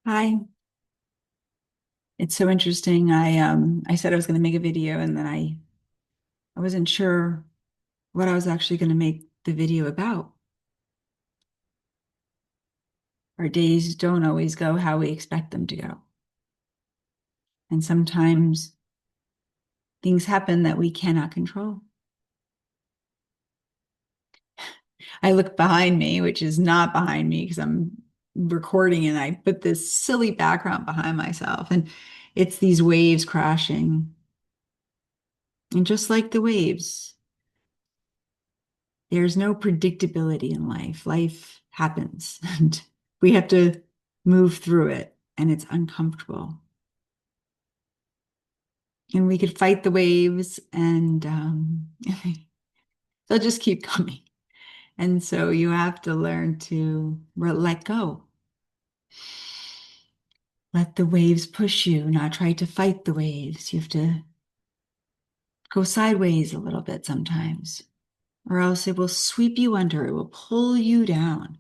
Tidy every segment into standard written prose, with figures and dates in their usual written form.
Hi. It's so interesting. I said I was going to make a video and then I wasn't sure what I was actually going to make the video about. Our days don't always go how we expect them to go. And sometimes things happen that we cannot control. I look behind me, which is not behind me because I'm recording and I put this silly background behind myself and it's these waves crashing. And just like the waves, there's no predictability in life. Life happens and we have to move through it, and it's uncomfortable. And we could fight the waves, and they'll just keep coming. And so you have to learn to let go. Let the waves push you, not try to fight the waves. You have to go sideways a little bit sometimes, or else it will sweep you under, it will pull you down.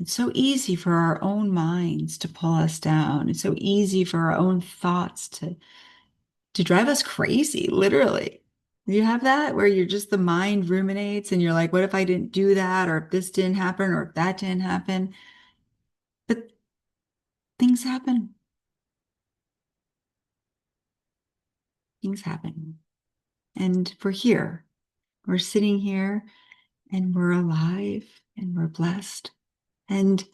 It's so easy for our own minds to pull us down. It's so easy for our own thoughts to drive us crazy, literally. Do you have that where you're just the mind ruminates and you're like, what if I didn't do that? Or if this didn't happen, or if that didn't happen? But things happen. Things happen. And we're here. We're sitting here and we're alive and we're blessed. And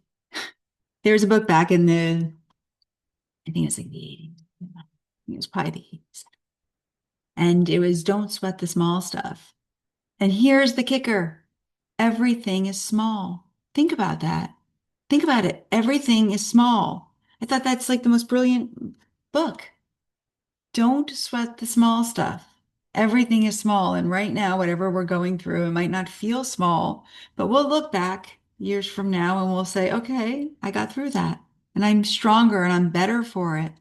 there's a book back in I think it's like the 80s. I think it was probably the 80s. And it was don't sweat the small stuff. And here's the kicker. Everything is small. Think about that. Think about it. Everything is small. I thought that's like the most brilliant book. Don't sweat the small stuff. Everything is small. And right now, whatever we're going through, it might not feel small, but we'll look back years from now and we'll say, okay, I got through that. And I'm stronger and I'm better for it.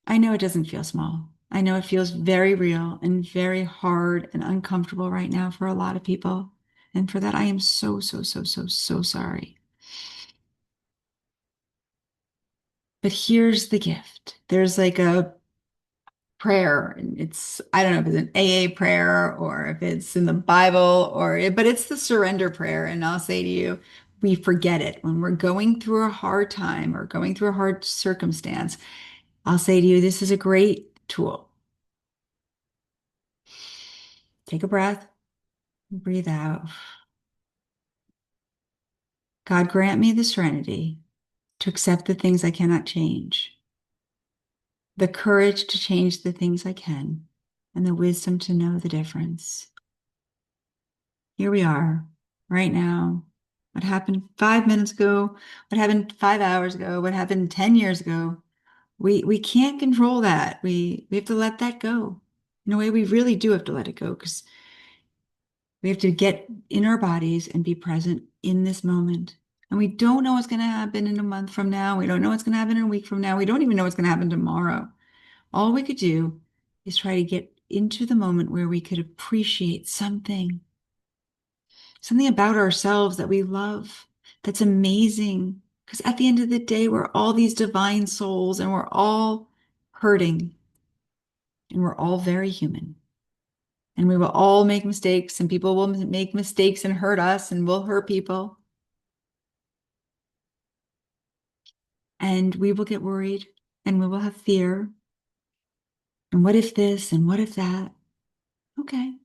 I know it doesn't feel small. I know it feels very real and very hard and uncomfortable right now for a lot of people. And for that, I am so, so, so, so, so sorry. But here's the gift. There's like a prayer, and I don't know if it's an AA prayer or if it's in the Bible but it's the surrender prayer. And I'll say to you, we forget it when we're going through a hard time or going through a hard circumstance. I'll say to you, this is a great tool. Take a breath, breathe out. God grant me the serenity to accept the things I cannot change, the courage to change the things I can, and the wisdom to know the difference. Here we are, right now. What happened 5 minutes ago? What happened 5 hours ago? What happened 10 years ago? We can't control that. We have to let that go. In a way, we really do have to let it go because we have to get in our bodies and be present in this moment. And we don't know what's going to happen in a month from now. We don't know what's going to happen in a week from now. We don't even know what's going to happen tomorrow. All we could do is try to get into the moment where we could appreciate something about ourselves that we love, that's amazing. Because at the end of the day, we're all these divine souls and we're all hurting and we're all very human. And we will all make mistakes, and people will make mistakes and hurt us, and we'll hurt people. And we will get worried and we will have fear. And what if this and what if that? Okay.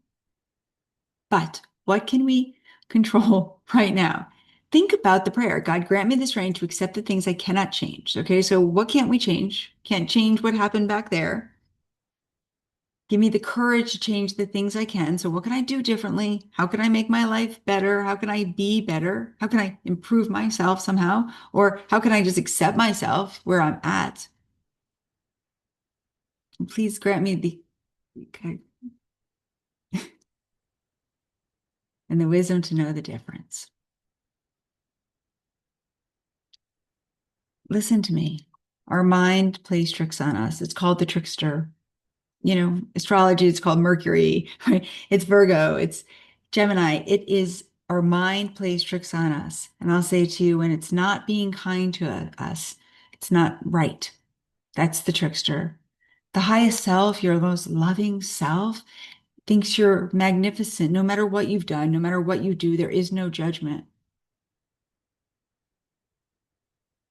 But what can we control right now? Think about the prayer. God, grant me the strength to accept the things I cannot change. Okay. So what can't we change? Can't change what happened back there. Give me the courage to change the things I can. So what can I do differently? How can I make my life better? How can I be better? How can I improve myself somehow? Or how can I just accept myself where I'm at? And please grant me the okay, and the wisdom to know the difference. Listen to me. Our mind plays tricks on us. It's called the trickster. Astrology, it's called Mercury, right? It's Virgo, it's Gemini. It is our mind plays tricks on us. And I'll say to you, when it's not being kind to us, it's not right. That's the trickster. The highest self, your most loving self, thinks you're magnificent. No matter what you've done, no matter what you do, there is no judgment.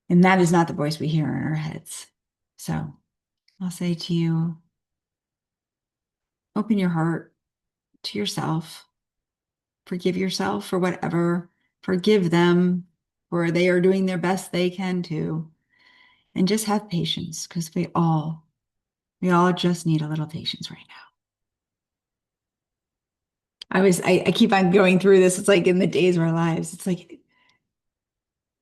And that is not the voice we hear in our heads. So I'll say to you, open your heart to yourself. Forgive yourself for whatever. Forgive them for they are doing their best they can too. And just have patience because we all just need a little patience right now. I keep on going through this. It's like in the days of our lives. It's like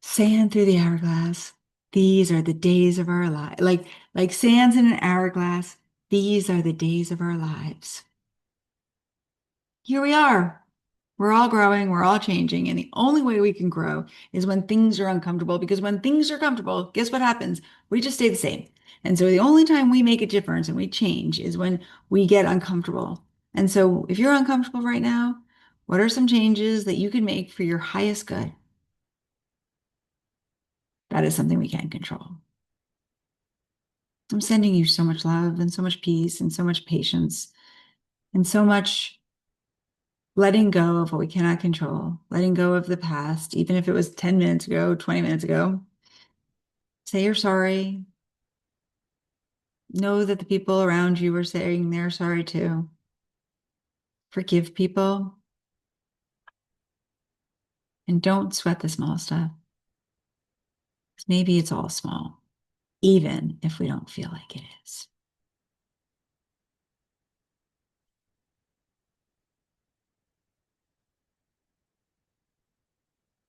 sand through the hourglass. These are the days of our life. Like sands in an hourglass. These are the days of our lives. Here we are. We're all growing, we're all changing, and the only way we can grow is when things are uncomfortable. Because when things are comfortable, guess what happens? We just stay the same. And so the only time we make a difference and we change is when we get uncomfortable. And so if you're uncomfortable right now, what are some changes that you can make for your highest good? That is something we can't control. I'm sending you so much love and so much peace and so much patience and so much letting go of what we cannot control, letting go of the past, even if it was 10 minutes ago, 20 minutes ago. Say you're sorry. Know that the people around you are saying they're sorry too. Forgive people and don't sweat the small stuff. 'Cause maybe it's all small, even if we don't feel like it is.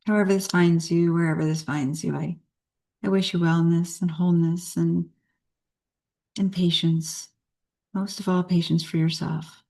However this finds you, wherever this finds you, I wish you wellness and wholeness and patience. Most of all, patience for yourself.